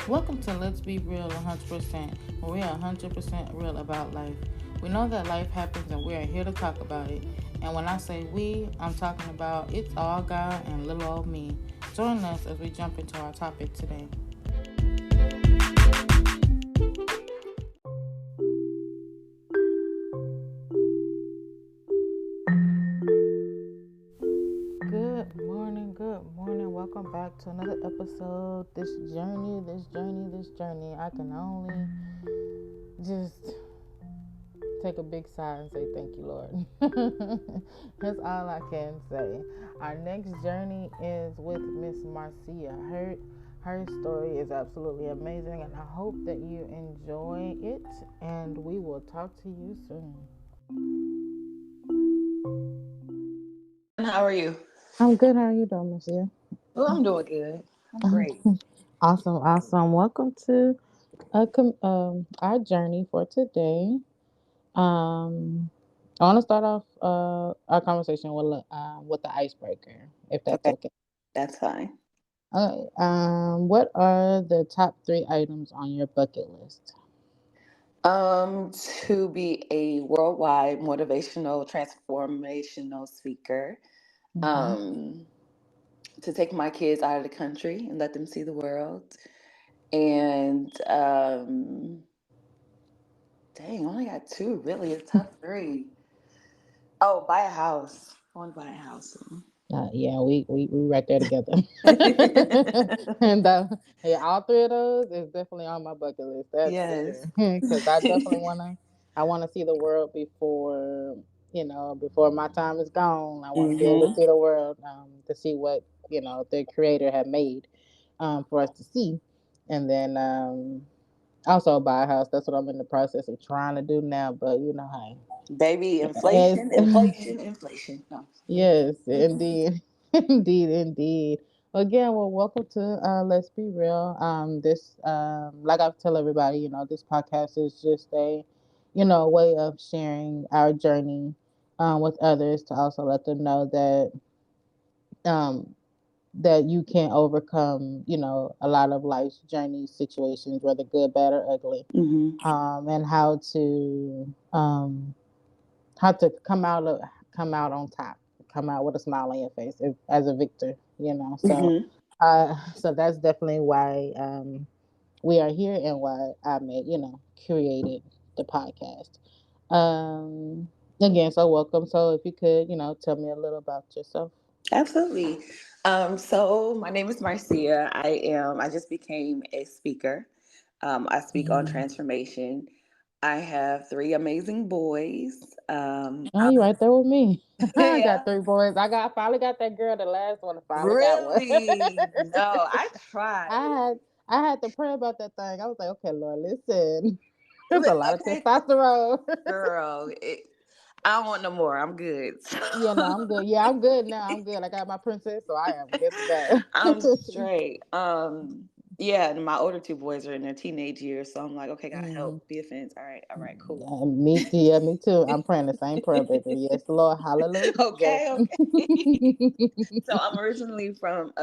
Welcome to Let's Be Real 100%, where we are 100% real about life. We know that life happens and we are here to talk about it. And when I say we, I'm talking about it's all God and little old me. Join us as we jump into our topic today. Good morning, good morning. Welcome back to another episode. This journey. I can only just take a big sigh and say thank you, Lord. That's all I can say. Our next journey is with Miss Marcia. Her story is absolutely amazing, and I hope that you enjoy it. And we will talk to you soon. How are you? I'm good. How are you doing, Marcia? Oh, I'm doing good. I'm great. Awesome. Welcome to our journey for today. Um, I want to start off our conversation with the icebreaker, if that's Okay, okay. that's fine. What are the top three items on your bucket list? To be a worldwide motivational, transformational speaker. Mm-hmm. Um, to take my kids out of the country and let them see the world. And dang, I only got two. Really, a top three. Oh, buy a house. I want to buy a house. Yeah, we right there together. And yeah, all three of those is definitely on my bucket list. That's for Yes. sure. Because I wanna see the world before my time is gone. I want to be able to hmm see the world, to see what the Creator had made, for us to see, and then also buy a house. That's what I'm in the process of trying to do now. But hey, Baby, it's, inflation. No. yes, indeed, indeed. Again, well, welcome to Let's Be Real. This, like I tell everybody, this podcast is just a, way of sharing our journey, with others to also let them know um, that you can overcome, a lot of life's journey situations, whether good, bad, or ugly, hmm and how to come out on top, come out with a smile on your face as a victor. So that's definitely why we are here and why I made created the podcast. Um, Again, so welcome. So if you could, tell me a little about yourself. Absolutely. So my name is Marcia. I just became a speaker. I speak on Mm. transformation. I have three amazing boys. Oh, you right there with me. I got Yeah, three boys. Finally got that girl. The last one, I finally got one. really? No, I tried. I had I had to pray about that thing. I was like, okay, Lord, listen. There's a lot of Okay, testosterone. girl, I don't want no more. I'm good. I'm good. Yeah, I'm good now. I'm good. I got my princess, so I am good to I'm go. straight. Yeah, and my older two boys are in their teenage years, so I'm like, okay, gotta Mm. help be a fence. All right, cool. Me too. Yeah, me too. I'm praying the same prayer, baby. Yes, Lord. Hallelujah. Okay, okay. So I'm originally from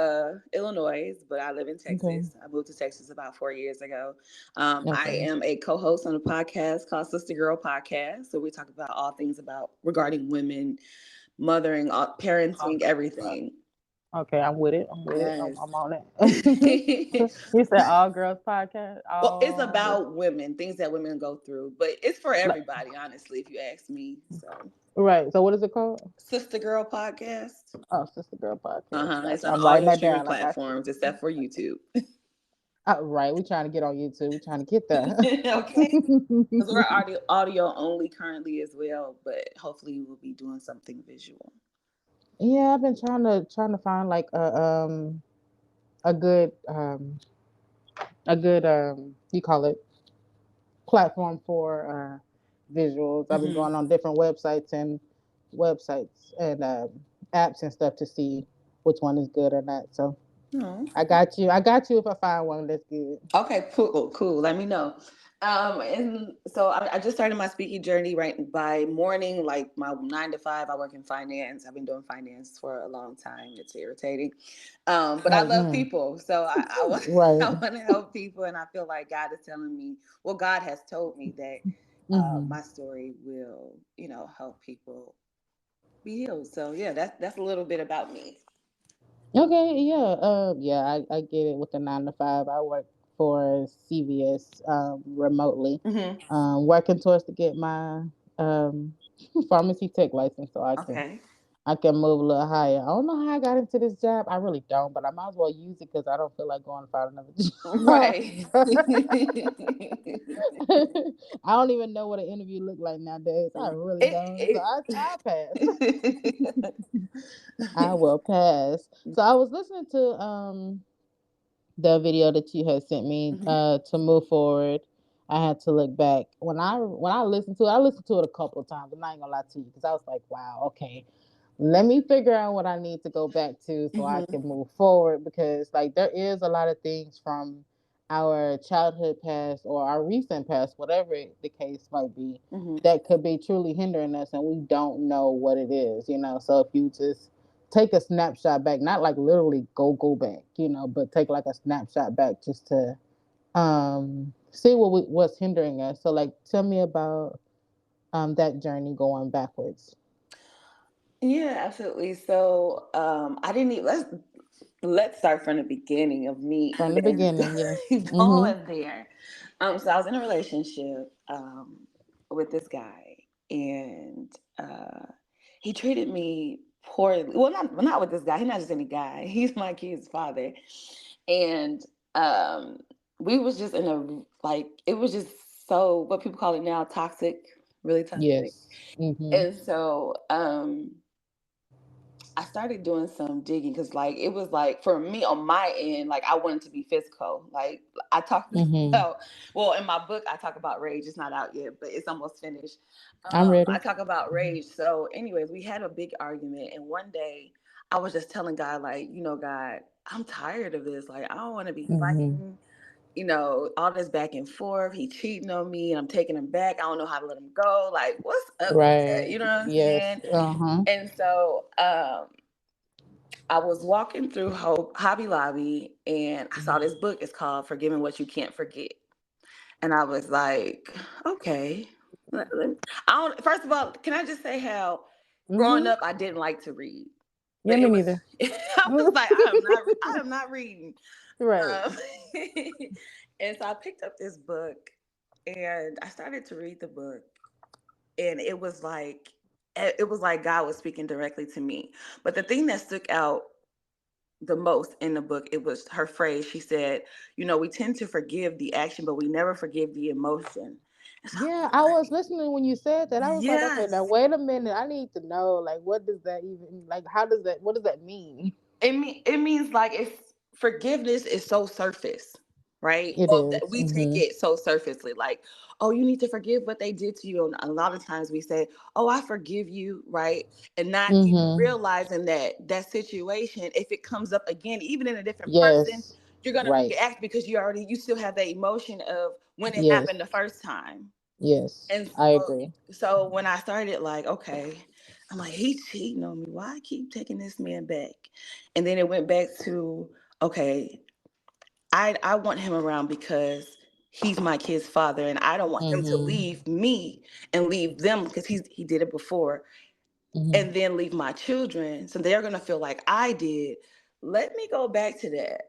Illinois, but I live in Okay. Texas. I moved to Texas about 4 years ago. I Okay. am a co-host on a podcast called Sister Girl Podcast. So we talk about all things about regarding women, mothering, parenting, everything. Okay. I'm with it. I'm with it. I'm, Yes. I'm on it. You said all girls podcast. Well, it's All about women, things that women go through, but it's for like, everybody, honestly, if you ask me. So, right. So what is it called? Sister Girl Podcast. Oh, Sister Girl podcast. It's Gotcha. on I'm all writing your that streaming down. I got you. platforms except for YouTube. Right. We trying to get on YouTube. We trying to get there. Okay. Because we're audio only currently as well, but hopefully we'll be doing something visual. Yeah, I've been trying to find like a good you call it platform for visuals. I've been hmm going on different websites and apps and stuff to see which one is good or not. So Oh, I got you. I got you if I find one that's good. okay, cool, cool. Let me know. And so I just started my speaking journey right by morning, like my 9 to 5. I work in finance. I've been doing finance for a long time. It's irritating. But I Like, love people. So I want, right. I want to help people. And I feel like God is telling me, well, God has told me that Mm-hmm. my story will, help people be healed. So yeah, that's a little bit about me. Okay, yeah, yeah, I get it with the 9 to 5. I work for CVS remotely, Hmm. working towards to get my um pharmacy tech license so Okay. I can move a little higher. I don't know how I got into this job. I really don't, but I might as well use it because I don't feel like going to find another Right. job. I don't even know what an interview look like nowadays. I really don't. So I'll pass. I will pass. So I was listening to the video that you had sent me Mhm. to move forward. I had to look back when I listened to it. I listened to it a couple of times. I'm not gonna lie to you because I was like, wow, okay, let me figure out what I need to go back to so I Mhm. can move forward because like there is a lot of things from our childhood past or our recent past, whatever the case might be, Mhm. that could be truly hindering us and we don't know what it is. So if you just take a snapshot back, not like literally go back, but take like a snapshot back just to see what's hindering us. So like tell me about that journey going backwards. Yeah, absolutely. So, I didn't even let's start from the beginning of me From the even beginning, yes. Mhm. going there. So I was in a relationship with this guy, and he treated me poorly. Well, not with this guy. He's not just any guy. He's my kid's father, and um, we was just in a it was just so what people call it now toxic, really toxic, Yes. Mhm. and so I started doing some digging because, like, it was like for me on my end, like I wanted to be physical. Like I talked Mhm. about, well, in my book, I talk about rage. It's not out yet, but it's almost finished. I'm I ready. talk about rage. So, anyways, we had a big argument, and one day I was just telling God, like, God, I'm tired of this. Like, I don't want to be Mhm. fighting. All this back and forth. He cheating on me, and I'm taking him back. I don't know how to let him go. Like, what's up with that? Right. You know what I'm Yes. saying? Uh-huh. And so, I was walking through Hobby Lobby and I saw this book. It's called Forgiving What You Can't Forget. And I was like, okay. I don't, first of all, can I just say how growing Mhm. up I didn't like to read. Yeah, But me it was neither. I was like, I am not reading. Right. Um, and so I picked up this book and I started to read the book and it was like God was speaking directly to me. But the thing that stuck out the most in the book, it was her phrase. She said, we tend to forgive the action, but we never forgive the emotion. And so I Yeah, was I was like, listening when you said that. I was like, okay, now yes. wait a minute. I need to know, like, what does that even, like, what does that mean? It means like if forgiveness is so surface, right? It Well, is. we take Mhm. it so surfacely, like, oh, you need to forgive what they did to you. And a lot of times we say, oh, I forgive you, right? And not even Mhm. realizing that situation, if it comes up again, even in a different person, Yes. you're gonna Right. react because you still have that emotion of when it Yes. happened the first time. Yes. And I so, agree. so when I started, like, okay, I'm like, he cheating on me. Why I keep taking this man back? And then it went back to, okay, I want him around because he's my kid's father, and I don't want him to Mhm. leave me and leave them because he did it before, Mhm. and then leave my children, so they're gonna feel like I did. Let me go back to that.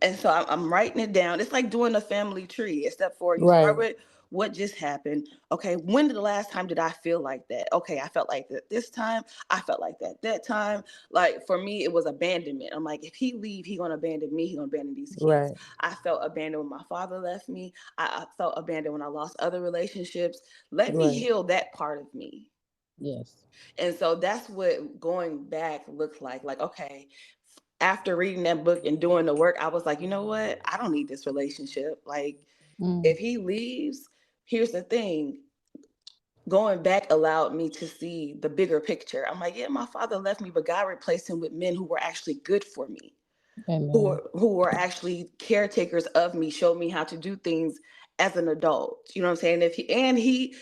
And so I'm writing it down. It's like doing a family tree, except for you start Right. with what just happened. Okay, when did the last time did I feel like that? Okay, I felt like that this time. I felt like that time. Like for me, it was abandonment. I'm like, if he leave, he gonna abandon me. He gonna abandon these kids. Right. I felt abandoned when my father left me. I felt abandoned when I lost other relationships. Let me Right. heal that part of me. Yes. And so that's what going back looked like. Like, okay, after reading that book and doing the work, I was like, you know what? I don't need this relationship. Like, Mm. if he leaves, here's the thing. Going back allowed me to see the bigger picture. I'm like, yeah, my father left me, but God replaced him with men who were actually good for me, who Amen. were, who were actually caretakers of me, showed me how to do things as an adult. You know what I'm saying? If he and he,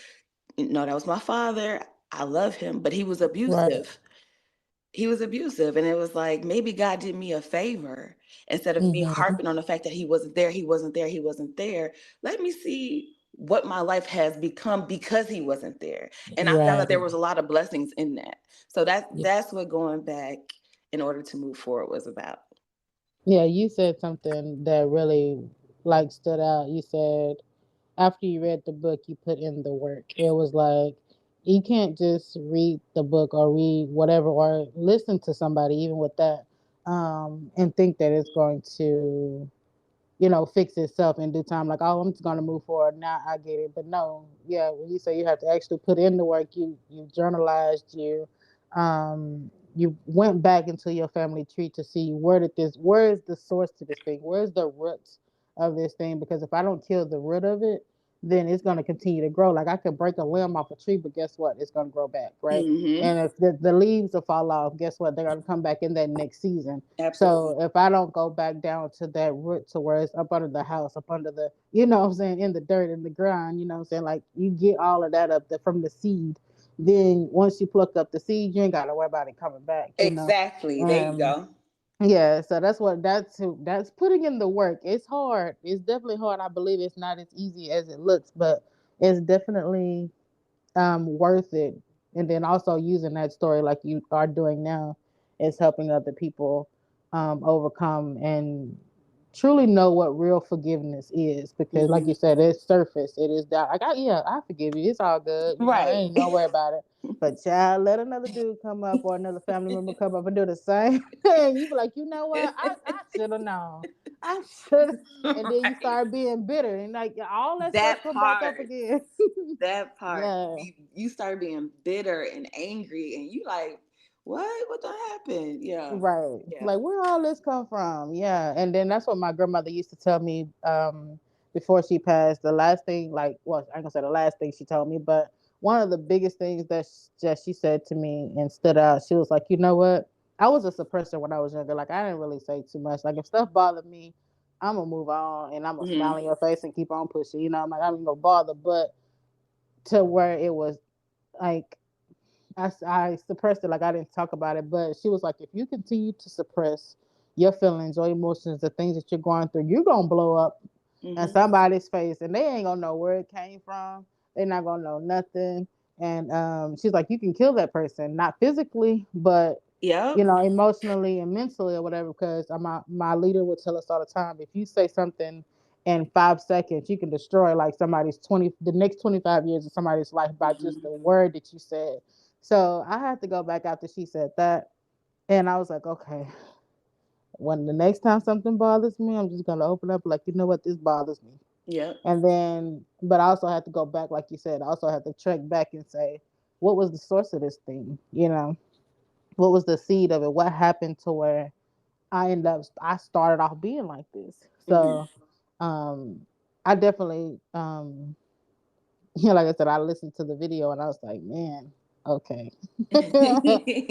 no, that was my father. I love him, but he was Right. abusive. He was abusive, and it was like maybe God did me a favor instead of me Mm-hmm. harping on the fact that he wasn't there, he wasn't there, he wasn't there. Let me see what my life has become because he wasn't there. And I found that there Right. was a lot of blessings in that. So Yeah. that's what going back in order to move forward was about. Yeah, you said something that really like stood out. You said after you read the book, you put in the work. It was like you can't just read the book or read whatever or listen to somebody, even with that, and think that it's going to, fix itself in due time. Like, oh, I'm just gonna move forward. Now I get it. But no, yeah, when you say you have to actually put in the work, you journalized, you went back into your family tree to see where is the source to this thing? Where's the roots of this thing? Because if I don't kill the root of it, then it's gonna continue to grow. Like I could break a limb off a tree, but guess what? It's gonna grow back, right? Mm-hmm. And if the leaves will fall off, guess what? They're gonna come back in that next season. Absolutely. So if I don't go back down to that root to where it's up under the house, up under the, what I'm saying, in the dirt, in the ground, what I'm saying, like you get all of that up there from the seed. Then once you pluck up the seed, you ain't got to worry about it coming back. Exactly. There you Um, go. yeah, so that's putting in the work. It's hard. It's definitely hard. I believe it's not as easy as it looks, but it's definitely worth it. And then also using that story like you are doing now is helping other people overcome and truly know what real forgiveness is. Because, like Mm-hmm. you said, it's surface. It is that like, yeah, I forgive you. It's all good. Right. Ain't no worry about it. But child, let another dude come up or another family member come up and do the same thing. You be like, you know what? I should have known. I should. And then you Right. start being bitter, and like all that stuff That come back up part. again. That part. Yeah. You start being bitter and angry, and you like, what done happened? Yeah. Right. Yeah. Like where all this come from? Yeah. And then that's what my grandmother used to tell me before she passed. The last thing, like, well, I ain't gonna say the last thing she told me, but one of the biggest things that she said to me and stood out, she was like, you know what? I was a suppressor when I was younger. Like I didn't really say too much. Like if stuff bothered me, I'm gonna move on and I'm gonna smile Mm-hmm. in your face and keep on pushing. I'm like, I'm gonna bother, but to where it was like I suppressed it, like I didn't talk about it. But she was like, if you continue to suppress your feelings or emotions, the things that you're going through, you're gonna blow up in Mm-hmm. somebody's face, and they ain't gonna know where it came from. They're not gonna know nothing. And she's like, you can kill that person, not physically, but Yep. emotionally and mentally or whatever. Because my leader would tell us all the time, if you say something in 5 seconds, you can destroy like the next 25 years of somebody's life by just Mm-hmm. the word that you said. So I had to go back after she said that, and I was like, okay, when the next time something bothers me, I'm just gonna open up like, you know what, this bothers me. Yep. And then, but I also had to go back, like you said, I also had to track back and say, what was the source of this thing? What was the seed of it? What happened to where I started off being like this? Mm-hmm. So, I definitely, like I said, I listened to the video and I was like, man, okay,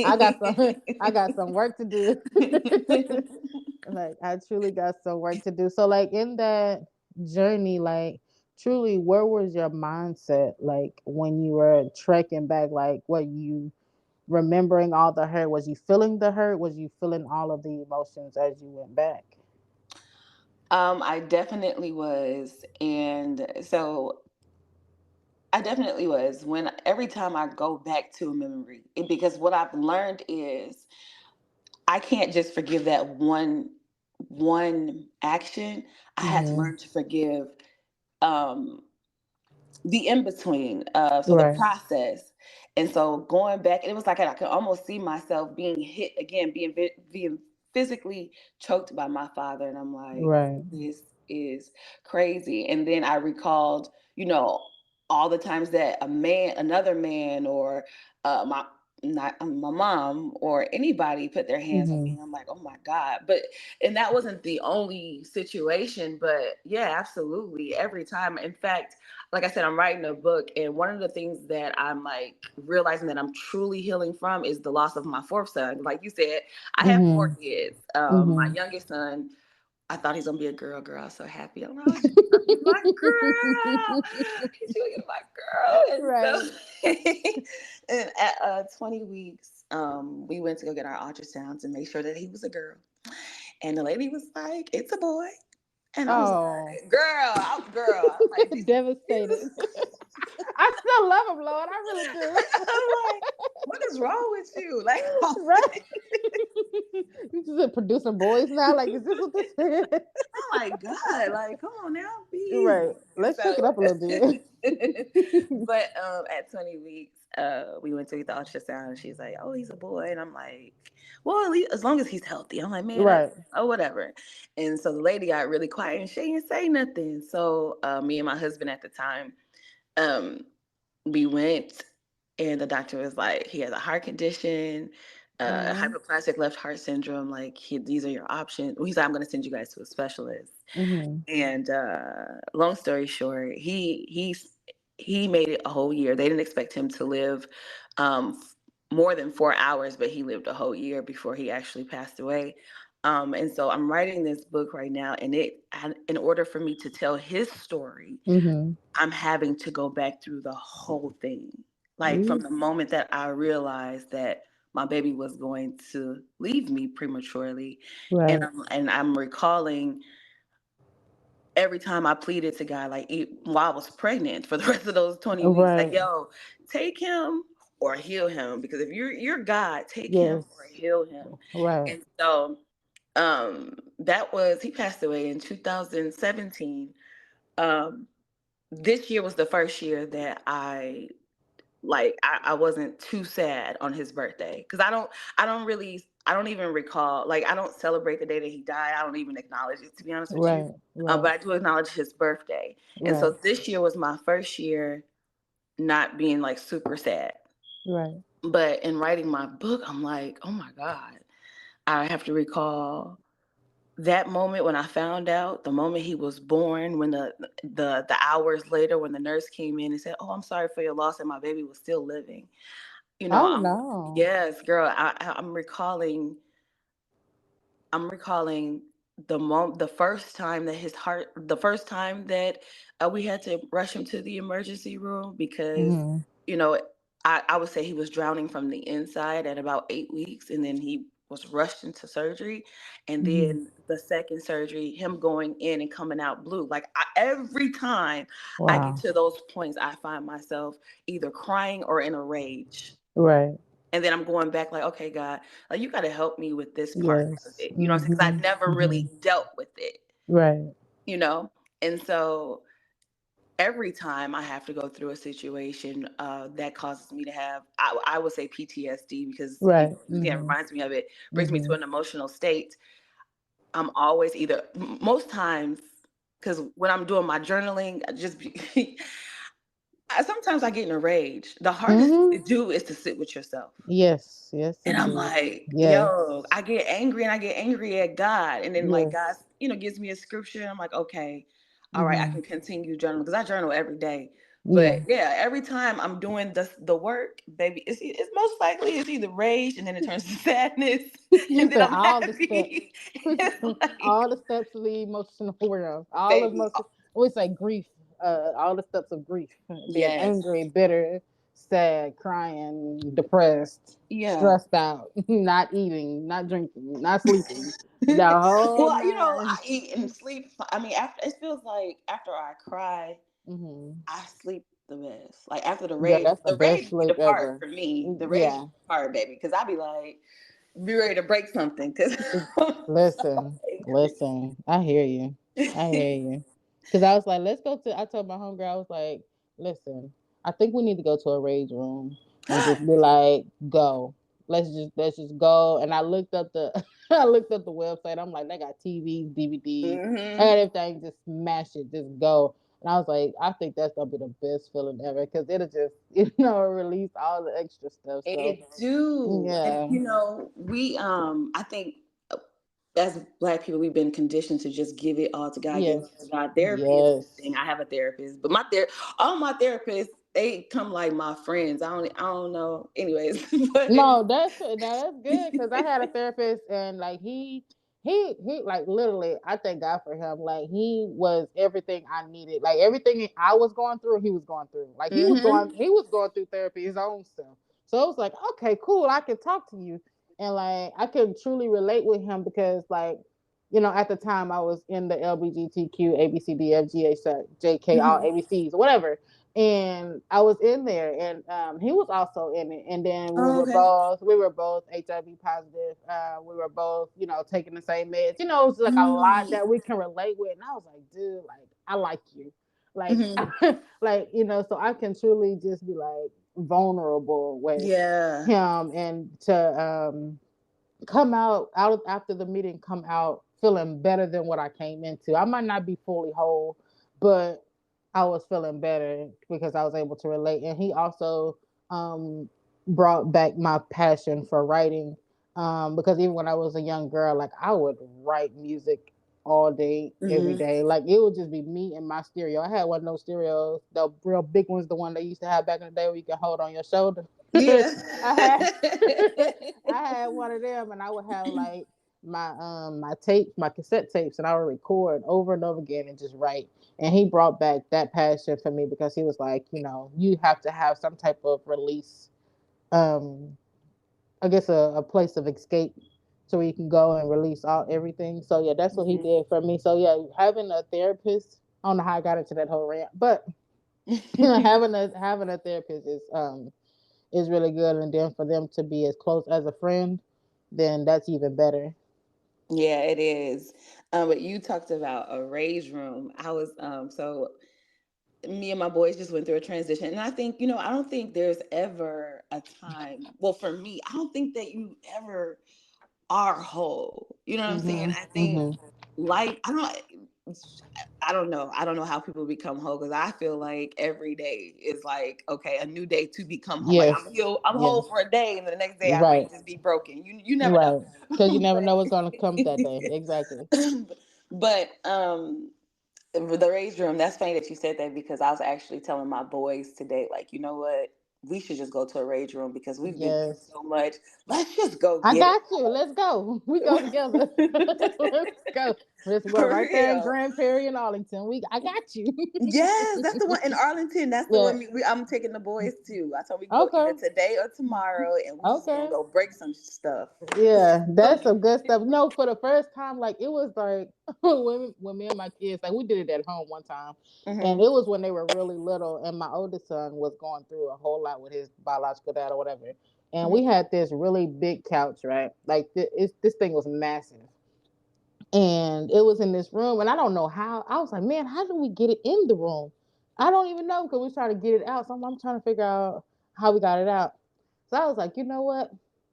I got some work to do. Like I truly got some work to do. So like in that journey, like truly, where was your mindset like when you were trekking back? Like what you remembering all the hurt? Was you feeling the hurt? Was you feeling all of the emotions as you went back? I definitely was. And so I definitely was when every time I go back to a memory, because what I've learned is I can't just forgive that one action. I had to Mm-hmm. learn to forgive um the in between, so the Right. process. And so going back, it was like I could almost see myself being hit again, being physically choked by my father, and I'm like, Right. this is crazy. And then I recalled, all the times that another man, or my not my mom or anybody put their hands on Mm-hmm. me. I'm like, oh my God. But and that wasn't the only situation, but yeah, absolutely. Every time. In fact, like I said, I'm writing a book, and one of the things that I'm like realizing that I'm truly healing from is the loss of my fourth son. Like you said, I have four Mm-hmm. kids. My Mm-hmm. youngest son, I thought he's gonna be a girl. Girl, I was so happy. I'm like, oh, she's gonna be my girl. She's gonna be my girl. Right. And so, and at 20 weeks, we went to go get our ultrasounds and make sure that he was a girl. And the lady was like, "It's a boy." And I was Oh, like, girl. I'm like, this devastated. is I still love him, Lord. I really do. I'm like, what is wrong with you? Like, Right? You just producing boys now? Like, is this what this is? oh my God, like, come on now, be Right. easy. Let's shake it So, up a little bit. but at 20 weeks, we went to get the ultrasound, and she's like, "Oh, he's a boy," and I'm like, "Well, at least, as long as he's healthy." I'm like, "Man, Right. oh, whatever." And so the lady got really quiet, and she didn't say nothing. So me and my husband at the time, um, we went, and the doctor was like, he has a heart condition, Mm-hmm. hypoplastic left heart syndrome. Like, these are your options. Well, he said, I'm going to send you guys to a specialist. Mm-hmm. And long story short, he made it a whole year. They didn't expect him to live more than 4 hours, but he lived a whole year before he actually passed away. And so I'm writing this book right now, and in order for me to tell his story, Mm-hmm. I'm having to go back through the whole thing. Like, from Ooh. the moment that I realized that my baby was going to leave me prematurely, and Right. I'm recalling every time I pleaded to God, like, while I was pregnant for the rest of those 20 weeks, like, Right. yo, take him or heal him, because if you're God, take him or Yes. heal him. Right. And so that was he passed away in 2017. Um this year was the first year that I wasn't too sad on his birthday, because I don't even recall, like, I don't celebrate the day that he died. I don't even acknowledge it, to be honest with you. Right. Right. But I do acknowledge his birthday. And Right. so this year was my first year not being like super sad. Right. But in writing my book, I'm like, oh my God, I have to recall that moment when I found out, the moment he was born, when the hours later when the nurse came in and said, "Oh, I'm sorry for your loss," and my baby was still living. Oh no. Yes, girl, I'm recalling the first time that the first time that we had to rush him to the emergency room, because, Mm-hmm. you know, I would say he was drowning from the inside at about 8 weeks, and then he was rushed into surgery, and Mm-hmm. then the second surgery, him going in and coming out blue. Like, every time I get Wow. to those points, I find myself either crying or in a rage. Right. And then I'm going back like, okay, God, like, you got to help me with this part of Yes. it. You know what I'm saying? Because Mm-hmm. I never Mm-hmm. really dealt with it, Right. you know? And so every time I have to go through a situation that causes me to have, I would say PTSD, because, Right. again, Mm-hmm. reminds me of it, brings me to Mm-hmm. an emotional state. I'm always either, most times, because when I'm doing my journaling, sometimes I get in a rage. The hardest thing Mm-hmm. to do is to sit with yourself. Yes. Yes, And I'm indeed. like, Yes. yo, I get angry, and I get angry at God. And then, like, God, Yes. gives me a scripture. And I'm like, okay, all right, I Mm-hmm. can continue journaling, because I journal every day. Yeah. But yeah, every time I'm doing the work, baby, it's most likely it's either rage, and then it turns to sadness, You and then said I'm all the steps. happy. It's like, All the steps of the emotional world. All of baby, most we say grief. All the steps of grief. Being yes, angry, bitter, sad, crying, depressed, yeah. stressed out, not eating, not drinking, not sleeping. The whole Well, nine. I eat and sleep. I mean, after, it feels like after I cry, Mm-hmm. I sleep the best. Like, after Girl, that's the the best rage be the sleep part ever. for me. The rage be Yeah. the part, baby, because I be like, be ready to break something, because I'm so Listen, angry. listen. I hear you. I hear you. Cause I was like, let's go to. I told my homegirl, I was like, listen, I think we need to go to a rage room and just be like, go. Let's just go. And I looked up the I looked up the website. I'm like, they got TVs, DVDs, Hmm. and everything. Just smash it. Just go. And I was like, I think that's gonna be the best feeling ever, because it'll just release all the extra stuff. So It do. And yeah, we I think, as Black people, we've been conditioned to just give it all to God, give it to yes, God. Therapy is the yes. thing. I have a therapist, but all my therapists, they come like my friends. I don't know. Anyways, but No, that's good. Now that's good, because I had a therapist, and like he he like literally, I thank God for him. Like he was everything I needed. Like everything I was going through, he was going through. Like Mm-hmm. he was going through therapy his own stuff. So it was like, okay, cool, I can talk to you. And like I could truly relate with him because like, at the time I was in the LBGTQ ABCDFGH all Mm-hmm. ABCs or whatever. And I was in there, and he was also in it. And then Oh, okay. we were both HIV positive. We were both, taking the same meds. It was like a lot Mm-hmm. that we can relate with. And I was like, dude, like I like you, like, Mm-hmm. like so I can truly just be like vulnerable with Yeah. him, and to come out after the meeting, come out feeling better than what I came into. I might not be fully whole, but I was feeling better because I was able to relate. And he also um, brought back my passion for writing, because even when I was a young girl, like I would write music all day, every Mm-hmm. day. Like it would just be me and my stereo. I had one of those stereos, the real big ones, the one they used to have back in the day where you can hold on your shoulder. Yeah. I had I had one of them, and I would have like my tapes, my cassette tapes, and I would record over and over again and just write. And he brought back that passion for me because he was like, you have to have some type of release, um, I guess a place of escape, so you can go and release all everything. So yeah, that's what he Mm-hmm. did for me. So yeah, having a therapist, I don't know how I got into that whole rant, but having a therapist is really good. And then for them to be as close as a friend, then that's even better. Yeah, it is. But you talked about a rage room. I was so me and my boys just went through a transition, and I think I don't think there's ever a time. Well, for me, I don't think that you ever are whole. You know what I'm saying? Mhm. I think Mhm. life. I don't know how people become whole, because I feel like every day is like, okay, a new day to become whole. Like I'm Yes. healed, I'm whole Yes. for a day, and then the next day I Right. might just be broken. You never know. Right. Because you never but know what's gonna come that day. Exactly. but the rage room, that's funny that you said that, because I was actually telling my boys today, like, you know what, we should just go to a rage room because we've been through Yes. so much. Let's just go I get got you. Let's go. We go together. it. Let's go. We're For right there in real. Grand Prairie and Arlington. I got you. Yes, that's the one in Arlington. That's the Yeah. one I'm taking the boys to. I told we can go either Okay. today or tomorrow, and we just gonna Okay. go break some stuff. Yeah, So, that's some good stuff. No, for the first time, like it was like when me and my kids, like we did it at home one time, and hmm it was when they were really little, and my oldest son was going through a whole lot with his biological dad or whatever, and we hmm had this really big couch, right? Like this thing was massive, and it was in this room, and I don't know how. I was like, man, how do we get it in the room? I don't even know because we tried to get it out. So I'm trying to figure out how we got it out. So I was like, you know what?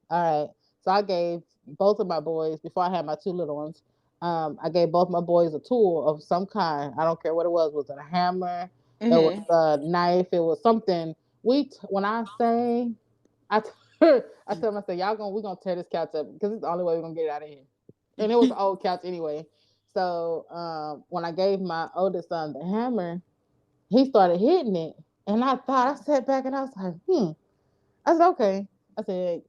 All right. So I gave both of my boys, before I had my two little ones, I gave both my boys a tool of some kind. I don't care what it was. Was it a hammer? It was hmm a knife. It was something. When I say, I, I tell myself, we're gonna tear this couch up because it's the only way we're gonna get it out of here. And it was an old couch anyway. So when I gave my oldest son the hammer, he started hitting it, and I sat back and I was like, I said, okay. I said,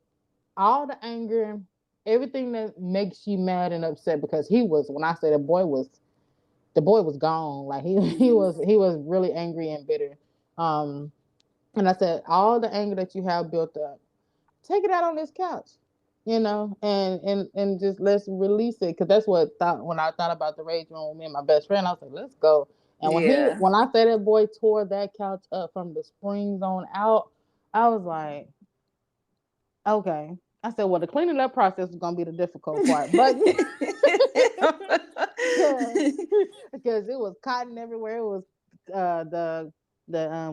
all the anger, everything that makes you mad and upset, because he was, when I say the boy was gone. Like he was really angry and bitter. Um, and I said, all the anger that you have built up, take it out on this couch, and just let's release it. Because that's what thought when I thought about the rage room with me and my best friend. I was like, let's go. And Yeah. when I say that boy tore that couch up from the springs on out, I was like, okay. I said, well, the cleaning up process is gonna be the difficult part, but because it was cotton everywhere. It was the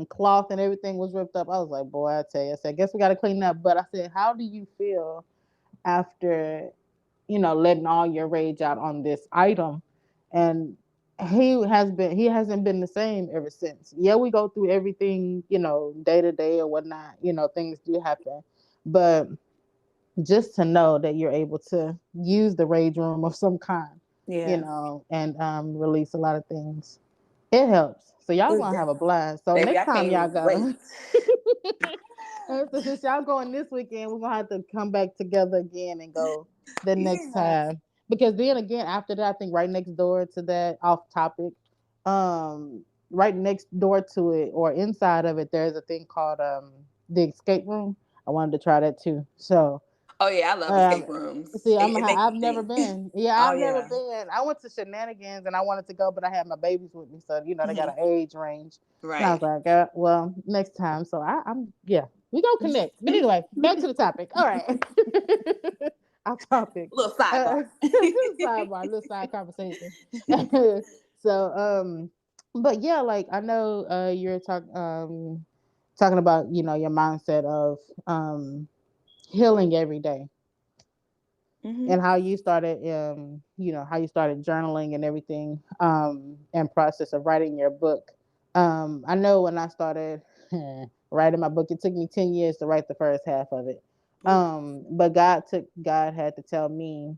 cloth and everything was ripped up. I was like, boy, I tell you, I said, I guess we got to clean up. But I said, how do you feel after letting all your rage out on this item? And he hasn't been the same ever since. Yeah, we go through everything, day to day or whatnot. Things do happen, but just to know that you're able to use the rage room of some kind, Yeah. and release a lot of things. It helps. So y'all It gonna have a definitely. blast. So Baby, I next can't time y'all even wait. go, so since y'all going this weekend, we're gonna have to come back together again and go the next Yeah. time. because then again after that, I think right next door to that, off topic, right next door to it or inside of it, there's a thing called the escape room. I wanted to try that too. So Oh yeah, I love um, escape rooms. see, It makes I've me never think. been. Yeah, Oh I've never yeah. been. I went to Shenanigans and I wanted to go, but I had my babies with me, so they got Hmm. an age range. And I was Right. like, well, next time. So I'm yeah, we gonna connect. But anyway, back to the topic. All right, our topic. Little sidebar. Uh, sidebar, little side conversation. So but yeah, like I know you're talking about your mindset of healing every day Hmm. and how you started how you started journaling and everything and process of writing your book. I know when I started writing my book, it took me 10 years to write the first half of it. Ooh. But God had to tell me.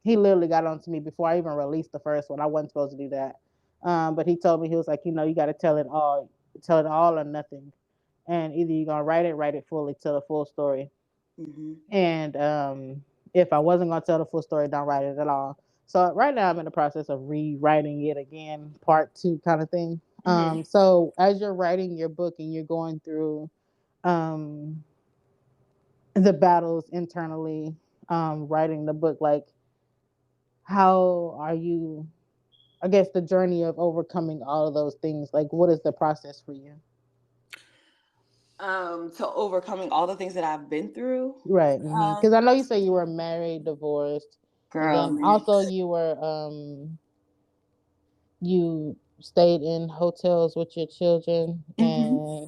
He literally got on to me before I even released the first one. I wasn't supposed to do that. But he told me, he was like, you got to tell it all or nothing. And either you're going to write it fully, tell the full story. Hmm. And if I wasn't going to tell the full story, don't write it at all. So right now I'm in the process of rewriting it again, part two kind of thing. Hmm. So as you're writing your book and you're going through um, the battles internally, writing the book, like how are you, I guess, the journey of overcoming all of those things? Like, what is the process for you? To overcoming all the things that I've been through. Right. Um, Because I know you say you were married, divorced, and Girl, then man. also you stayed in hotels with your children, Hmm.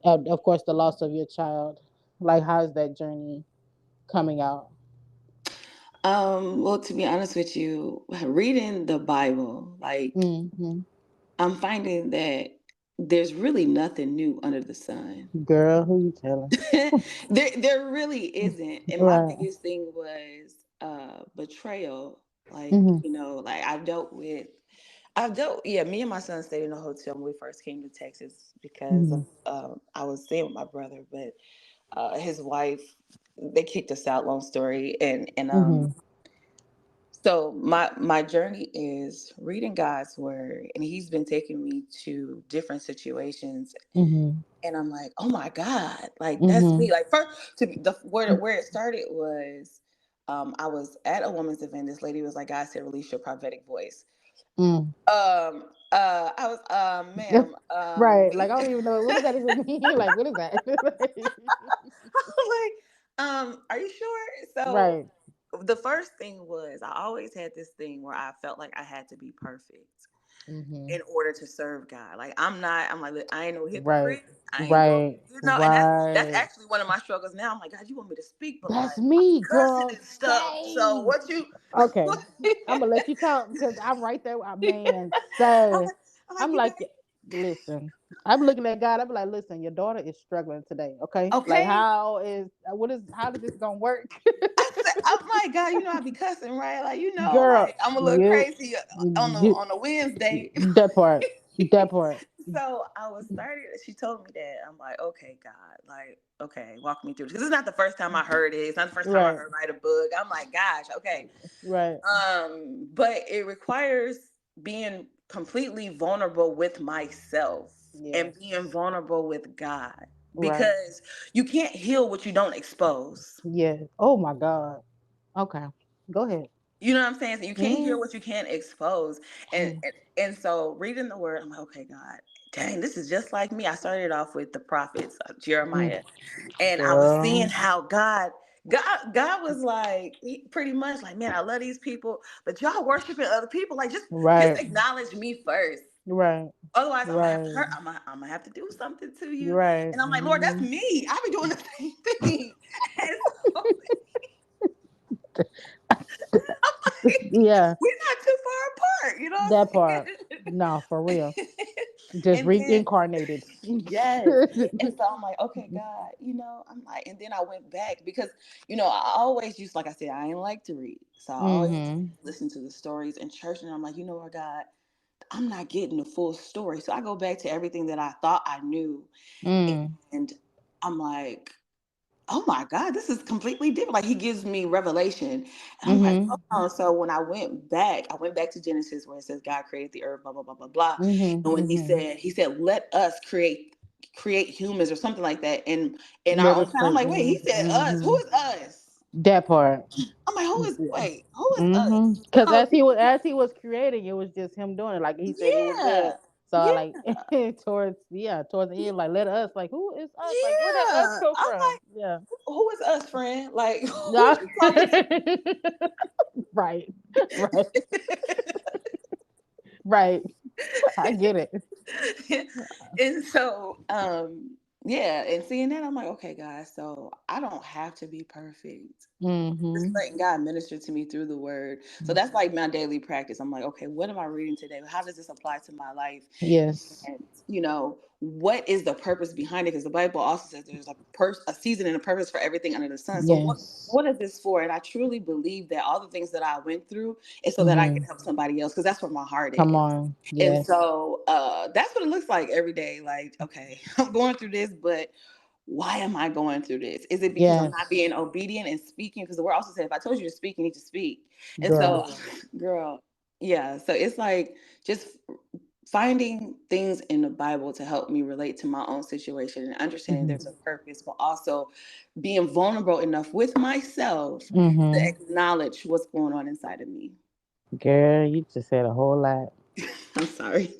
and of course the loss of your child. Like, how's that journey coming out? Well, to be honest with you, reading the Bible, like Hmm. I'm finding that there's really nothing new under the sun. Girl, who you telling? There really isn't. And my Right. biggest thing was betrayal. Like, Hmm. like I've dealt, yeah, me and my son stayed in a hotel when we first came to Texas because Hmm. of, I was staying with my brother, but his wife, they kicked us out, long story. And Hmm. so my journey is reading God's word, and He's been taking me to different situations, Hmm. and I'm like, oh my God, like that's Hmm. me. Like first, to be the where it started was, I was at a woman's event. This lady was like, God said, release your prophetic voice. Mm. I was, ma'am, Right. Like, I don't even know what does that even mean. Like, what is that? like, are you sure? So Right. the first thing was I always had this thing where I felt like I had to be perfect Hmm. in order to serve God. Like I'm not. I'm like, look, I ain't no Right. hypocrite. I ain't gonna, Right. and that's Right. actually one of my struggles now. I'm like, God, you want me to speak, but That's like I be me, cussing girl. and stuff. So Same. what you? Okay. I'm gonna let you talk because I'm right there. Man, I'm sir. like, I'm like, I'm you like, got listen. I'm looking at God. I'm like, listen, your daughter is struggling today. Okay. Like, okay. how is this gonna work? I said, I'm like, God, I be cussing, right? Like, Girl, like I'm a little you, crazy on the you, on a Wednesday. that part, that part. So I was started. She told me that. I'm like, okay, God, like, okay, walk me through this. Because it's not the first time I heard it. It's not the first time I Right. heard write a book. I'm like, gosh, okay. Right. But it requires being completely vulnerable with myself and Yes. being vulnerable with God Right. because you can't heal what you don't expose. Yes. Oh my God. Okay. Go ahead. You know what I'm saying? So you can't hear Mm. what you can't expose. And, Mm. and and so reading the word, I'm like, okay, God, dang, this is just like me. I started off with the prophets, Mm. Jeremiah, and I was seeing Girl. how God was like, pretty much like, man, I love these people, but y'all worshiping other people. Like, just Right. acknowledge me first. Right. Otherwise, I'm gonna have to Right. hurt. I'm gonna have to do something to you. Right. And I'm like, Lord, that's Mhm. me. I be doing the same thing. And so Yeah. we're not too far apart, you know what That I'm part. No, for saying? real. Just And then reincarnated. yes. And so I'm like, okay, God, I'm like, and then I went back because, I always used, like I said, I ain't like to read. So I always used to Mhm. listen to the stories in church. And I'm like, you know what, God, I'm not getting the full story. So I go back to everything that I thought I knew. Mm. And I'm like, oh my God, this is completely different. Like he gives me revelation. And I'm like, Mhm. oh, so when I went back to Genesis where it says God created the earth, blah, blah, blah, blah, blah. Mhm. And when Mhm. he said, let us create humans or something like that in our Let own us time. I'm think. like, wait, he said us. Who Mhm. is us? That part. I'm like, who is Mm-hmm. us? Because So as he was creating, it was just him doing it. Like he said, it was good. yeah. So Yeah. like towards the end, like let us, like who is us? Like where did us Yeah. come I'm from? like, Yeah. who is us, friend? Like, who Yeah. you talking Right. Right. Right. I get it. and so yeah, and seeing that I'm like, okay guys, so I don't have to be perfect. Just Mm-hmm. letting God minister to me through the word. So that's like my daily practice. I'm like, okay, what am I reading today? How does this apply to my life? Yes. And what is the purpose behind it? Because the Bible also says there's a season and a purpose for everything under the sun. So Yes. what is this for? And I truly believe that all the things that I went through is so that I can Mm-hmm. help somebody else, because that's where my heart Come is. on. And Yes. so that's what it looks like every day. Like, okay, I'm going through this, but why am I going through this? Is it because I'm not Yes. being obedient and speaking? Because the word also said, if I told you to speak, you need to speak. And Girl. so, girl, yeah. So it's like just finding things in the Bible to help me relate to my own situation and understanding Mm-hmm. there's a purpose, but also being vulnerable enough with myself to Mm-hmm. acknowledge what's going on inside of me. Girl, you just said a whole lot. I'm sorry.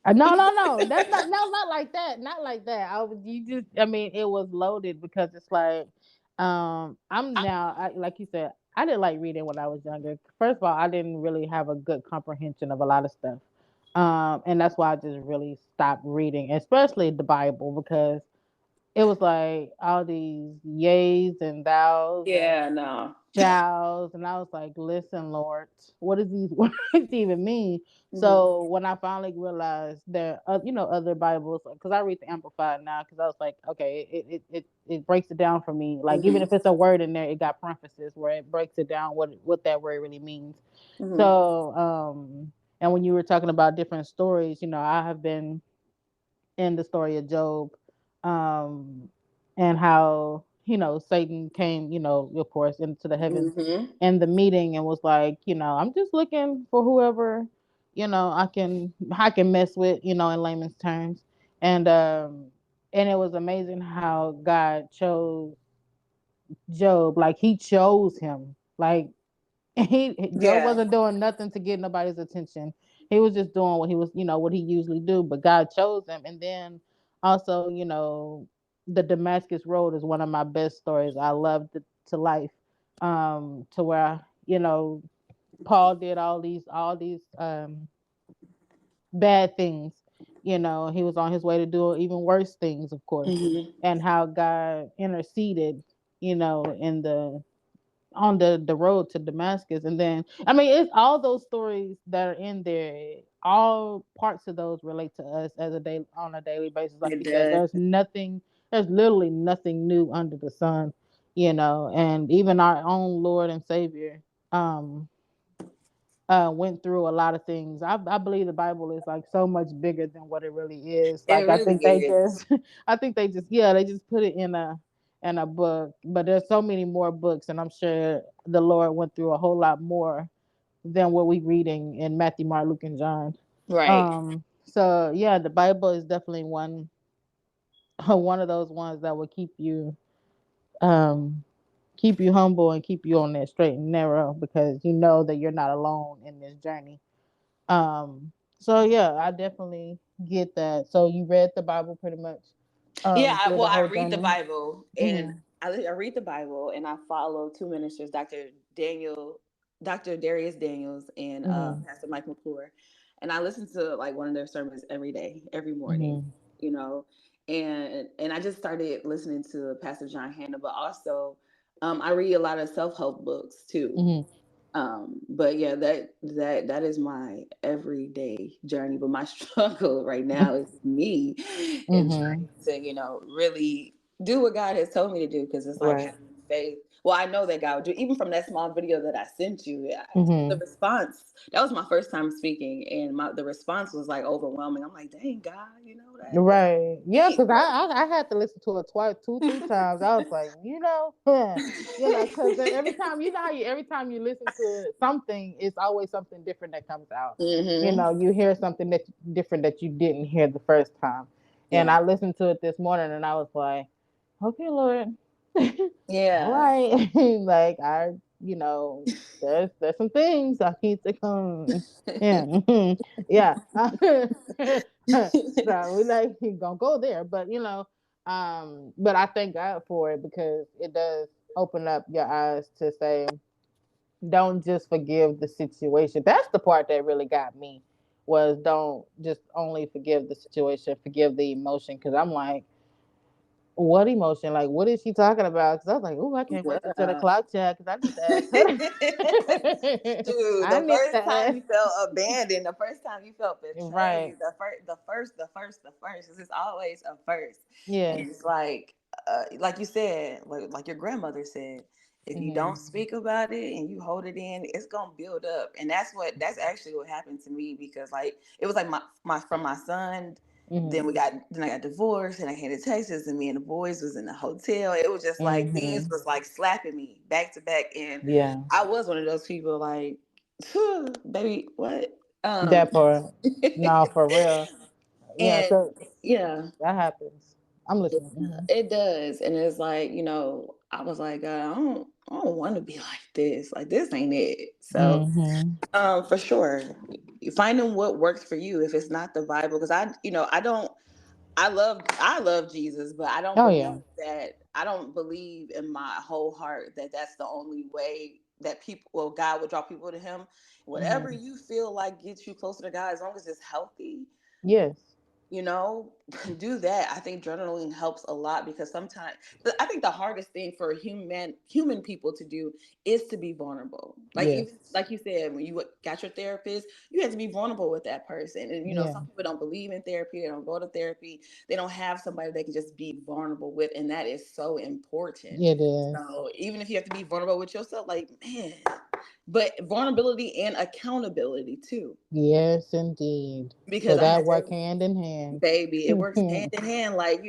No, no, no. That's not. No, not like that. Not like that. I was. You just. I mean, it was loaded because it's like, I'm now. Like you said, I didn't like reading when I was younger. First of all, I didn't really have a good comprehension of a lot of stuff, and that's why I just really stopped reading, especially the Bible, because it was like all these yays and thous and Yeah, no. shouts, and I was like, listen, Lord, what does these words even mean? Hmm. So when I finally realized that other Bibles, because I read the Amplified now, because I was like, okay, it breaks it down for me, like even Hmm. if it's a word in there, it got parentheses where it breaks it down what that word really means. Hmm. So and when you were talking about different stories, I have been in the story of Job, um, and how Satan came, of course, into the heavens Hmm. in the meeting and was like, I'm just looking for whoever, I can mess with, in layman's terms, and it was amazing how God chose Job, like He chose him, like Joe Yeah. wasn't doing nothing to get nobody's attention. He was just doing what he usually do. But God chose him, and then also, the Damascus Road is one of my best stories. I loved it to life, to where Paul did all these bad things. He was on his way to do even worse things, of course, Hmm. and how God interceded, in the road to Damascus. And then I mean it's all those stories that are in there, all parts of those relate to us as on a daily basis. Like It you said, does. there's literally nothing new under the sun, and even our own Lord and Savior um went through a lot of things. I believe the Bible is like so much bigger than what it really is. It Like I really think they is. just I think they just put it in a book. But there's so many more books, and I'm sure the Lord went through a whole lot more than what we reading in Matthew, Mark, Luke, and John. Right. So yeah, the Bible is definitely one of those ones that will um keep you humble and keep you on that straight and narrow, because you know that you're not alone in this journey. um, so yeah, I definitely get that. So you read the Bible pretty much Yeah, through well, the I whole read the journey. Bible and Mhm. I read the Bible and I follow two ministers, Dr. Darius Daniels and Mhm. Pastor Mike McClure. And I listen to like one of their sermons every day, every morning, Mhm. you know. And I just started listening to Pastor John Hanna, but also I read a lot of self-help books too. Mhm. But yeah, that is my everyday journey. But my struggle right now is me and trying Mhm. to, really do what God has told me to do. Because it's like Right. having faith. Well, I know that God would do. Even from that small video that I sent you, the Mm-hmm. response, that was my first time speaking, and the response was like overwhelming. I'm like, dang, God, that's Right. Yeah, deep. because I had to listen to it twice, two, three times. I was like, because every time, how every time you listen to something, it's always something different that comes out. Hmm. You hear something that different that you didn't hear the first time. And Yeah. I listened to it this morning, and I was like, okay, Lord, all Yeah. right, like there's some things I need to come. Yeah, yeah. So we like gonna go there, but but I thank God for it because it does open up your eyes to say, don't just forgive the situation. That's the part that really got me, was don't just only forgive the situation, forgive the emotion. Because I'm like, what emotion? Like, what is she talking about? Because I was like, oh, I can't wait to turn the Yeah. clock check because I need to ask her. Dude, I the need to first time ask. you felt abandoned, the first time you felt Right. betrayed, the first, because it's always a first. And Yes. it's like you said, like your grandmother said, if you don't Hmm. speak about it and you hold it in, it's gonna build up. And that's actually what happened to me, because like it was like my from my son. Hmm. Then I got divorced and I came to Texas and me and the boys was in the hotel. It was just like things Hmm. was like slapping me back to back. And Yeah. I was one of those people like, baby, what? Um That part. No, for real. Yeah. and So yeah, that happens. I'm listening. it does. And it's like, I was like, I don't want to be like this. Like this ain't it. So Hmm. for sure. Finding what works for you, if it's not the Bible, because I love Jesus, but Oh yeah. I don't believe in my whole heart that that's the only way that God would draw people to him. Whatever Hmm. you feel like gets you closer to God, as long as it's healthy, Yes. you know, do that. I think journaling helps a lot, because sometimes I think the hardest thing for human people to do is to be vulnerable. Like, Yes. even like you said, when you got your therapist, you have to be vulnerable with that person. And Yeah. some people don't believe in therapy, they don't go to therapy, they don't have somebody they can just be vulnerable with, and that is so important. It is. So even if you have to be vulnerable with yourself, like, man, but vulnerability and accountability too, Yes, indeed. because Because I that had work to. hand in hand. Baby, it works hand in hand. Like,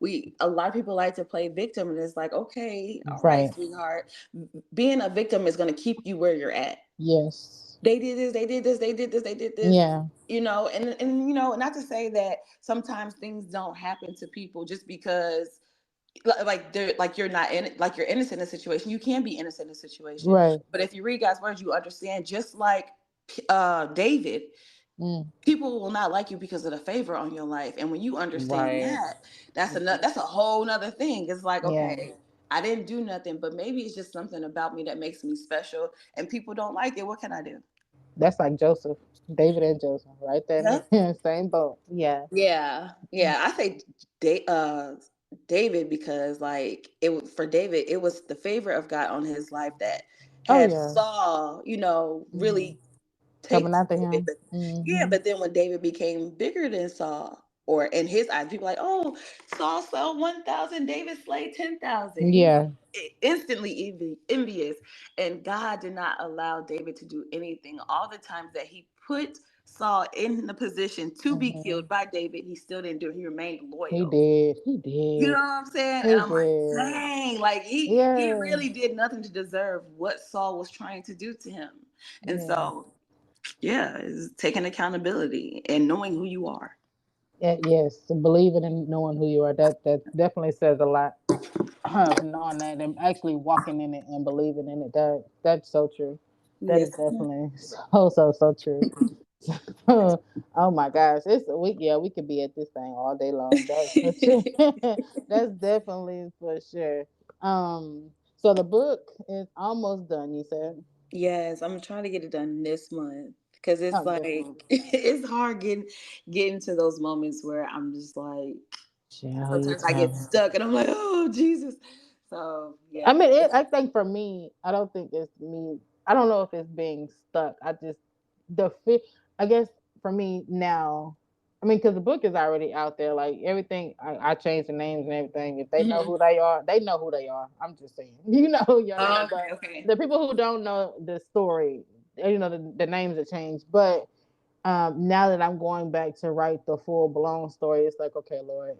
we a lot of people like to play victim, and it's like, okay, all right, Right. sweetheart. Being a victim is gonna keep you where you're at. Yes. They did this, they did this, they did this, they did this. Yeah. And not to say that sometimes things don't happen to people just because like they're like you're not in like you're innocent in a situation. You can be innocent in a situation. Right. But if you read God's words, you understand, just like David, Mm. people will not like you because of the favor on your life. And when you understand Right. that, that's a whole nother thing. It's like, Yeah. okay, I didn't do nothing, but maybe it's just something about me that makes me special, and people don't like it. What can I do? That's like Joseph, David and Joseph, right there in Yeah. the same boat. Yeah. Yeah, I say David, because like for David, it was the favor of God on his life that Oh had yeah. Saul, Hmm. really take Coming after David. him. But yeah, Hmm. but then when David became bigger than Saul, or in his eyes, people like, oh, Saul slew 1,000, David slayed 10,000. Yeah. Instantly envious. And God did not allow David to do anything. All the times that he put Saul in the position to be Hmm. killed by David, he still didn't do it. He remained He loyal. did. He You know did. what I'm saying? And He I'm like, did. dang, like he Yeah. really did nothing to deserve what Saul was trying to do to him. And Yeah. so, yeah, it's taking accountability and knowing who you are. Yes. Believing and knowing who you are. That definitely says a lot. Knowing that and actually walking in it and believing in it. That's so true. That is Yes. definitely so true. Oh my gosh, it's we could be at this thing all day long. That's for sure. That's definitely for sure. So the book is almost done. You said, Yes, I'm trying to get it done this month, because it's oh, like this month. it's hard getting to those moments where I'm just like, Shall you sometimes I tell get me? stuck and I'm like, oh Jesus. So I yeah. mean, I think for me, I don't think it's me. I don't know if it's being stuck. I just the fit. I guess for me now. I mean, because the book is already out there. Like everything, I changed the names and everything. If they know Hmm. who they are, they know who they are. I'm just saying, you know who your name. Oh, okay, But okay. the people who don't know the story, the names have changed. But now that I'm going back to write the full blown story, it's like, okay, Lord,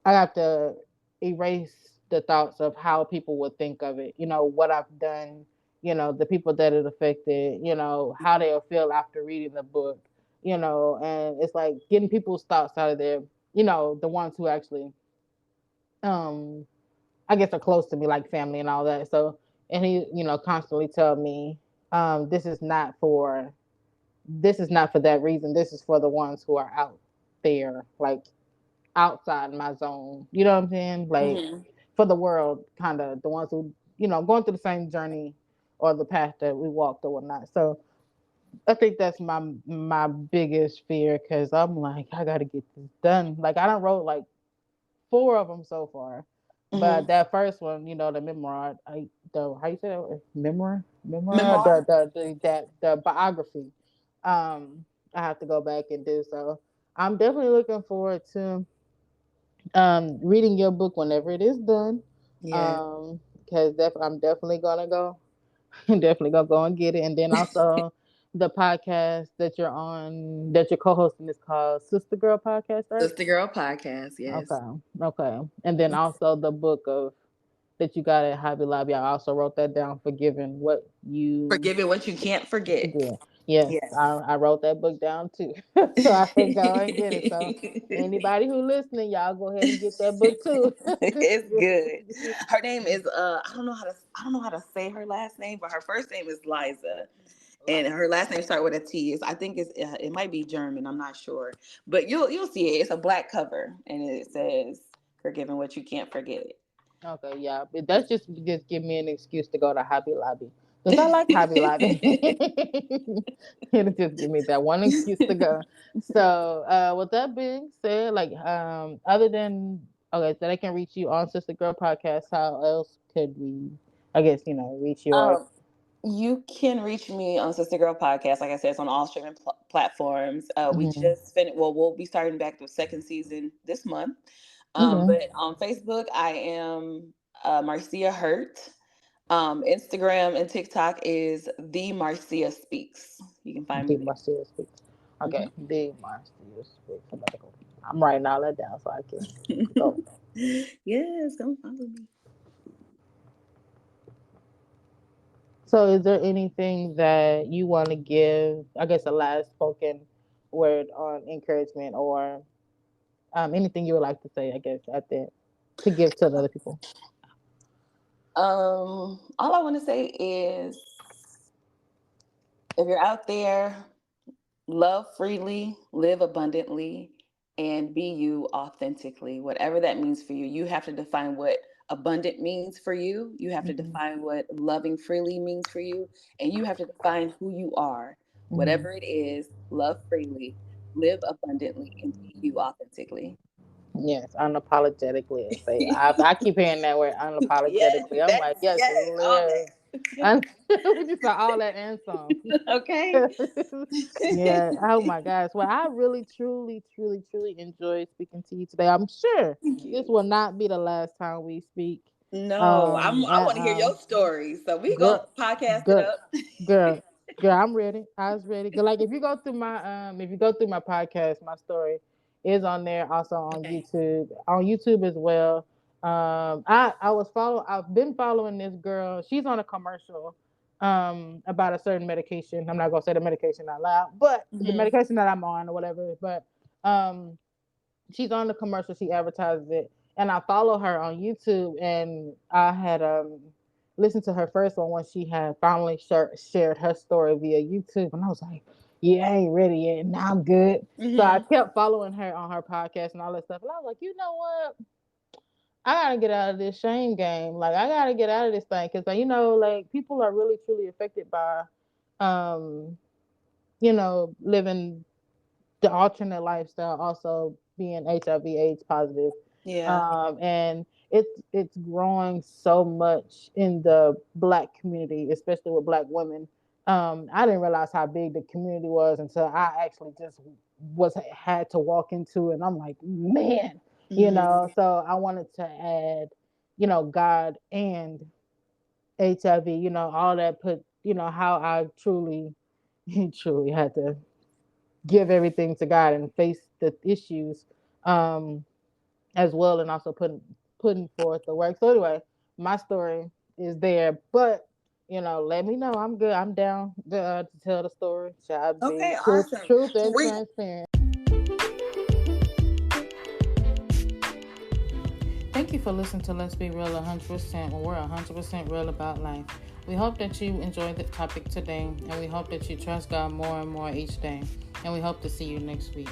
I have to erase the thoughts of how people would think of it. What I've done. The people that it affected. How they'll feel after reading the book. And it's like getting people's thoughts out of there. The ones who actually, um, I guess, are close to me, like family and all that. So, and he, constantly tell me, this is not for that reason. This is for the ones who are out there, like outside my zone. You know what I'm saying? Like Hmm. for the world, kind of the ones who, going through the same journey or the path that we walked or whatnot. So I think that's my biggest fear because I'm like, I got to get this done. Like I don't wrote like four of them so far, Hmm. but that first one, the memoir, the how you say that? Memoir, Memoir. the biography. I have to go back and do so. I'm definitely looking forward to reading your book whenever it is done. Yeah. Because I'm definitely gonna go. Definitely gonna go and get it. And then also the podcast that you're on, that you're co-hosting, is called Sister Girl Podcast, right? Sister Girl podcast. Yes. Okay, okay. And then also the book of that you got at Hobby Lobby. I also wrote that down. Forgiving what you Forgiving what you can't forget. forget. Yes, Yes. I wrote that book down too, so I can go and get it. So anybody who listening, y'all go ahead and get that book too. It's good. Her name is I don't know how to say her last name, but her first name is Liza, and Like, her last name start with a T. Is I think it might be German. I'm not sure, but you'll see it. It's a black cover, and it says "Forgiving what you can't forget." okay, yeah, but that's just give me an excuse to go to Hobby Lobby because I like Hobby Lobby. It'll just give me that one excuse to go. So, with that being said, like, other than okay, so they can reach you on Sister Girl Podcast. How else could we, I guess, reach you? Or um, You can reach me on Sister Girl Podcast. Like I said, it's on all streaming platforms. We mhm. just finished. Well, we'll be starting back the second season this month. Okay, But on Facebook, I am Marcia Hurt. Instagram and TikTok is the Marcia Speaks. You can find me the there. Marcia speaks. Okay, Mhm. the Marcia speaks. I'm writing all that down so I can go. Yes, come follow me. So, is there anything that you want to give? I guess a last spoken word on encouragement, or anything you would like to say. I guess at the to give to the other people. All I want to say is if you're out there, love freely, live abundantly, and be you authentically. Whatever that means for you, you have to define what abundant means for you. You have to Hmm. define what loving freely means for you. And you have to define who you are. Hmm. Whatever it is, love freely, live abundantly, and be you authentically. Yes, unapologetically. Say I keep hearing that word Yes, unapologetically. I'm like, that's yes, yes, all live. that. We just saw all that and some. Okay. Yeah. Oh my gosh. Well, I really, truly, truly, truly enjoyed speaking to you today. I'm sure Thank this you. will not be the last time we speak. No, I want to hear And your story. So we girl, gonna podcast it girl, up. girl, girl, I'm ready. I was ready. Like if you go through my podcast, my story is on there. Also on Okay. YouTube as well. I've been following this girl. She's on a commercial about a certain medication. I'm not gonna say the medication out loud, but the Hmm. medication that I'm on or whatever. But um she's on the commercial. She advertises it, and I follow her on YouTube. And I had listened to her first one when she had finally shared her story via YouTube, and I was like, "Yeah, I ain't ready yet. Now I'm good." So I Hmm. kept following her on her podcast and all that stuff. And I was like, "You know what? I gotta get out of this shame game. Like I gotta get out of this thing because like people are really truly affected by, um, living the alternate lifestyle, also being HIV/AIDS positive, Yeah. and it's growing so much in the Black community, especially with Black women. I didn't realize how big the community was until I actually just had to walk into it. And I'm like, man, so I wanted to add, God and HIV, all that put, how I truly, truly had to give everything to God and face the issues as well, and also putting forth the work. So anyway, my story is there, but let me know. I'm good. I'm down to tell the story. Shall I be Okay, truth, awesome. truth and We transparent? Thank you for listening to Let's Be Real 100%, when we're 100% real about life. We hope that you enjoyed the topic today, and we hope that you trust God more and more each day. And we hope to see you next week.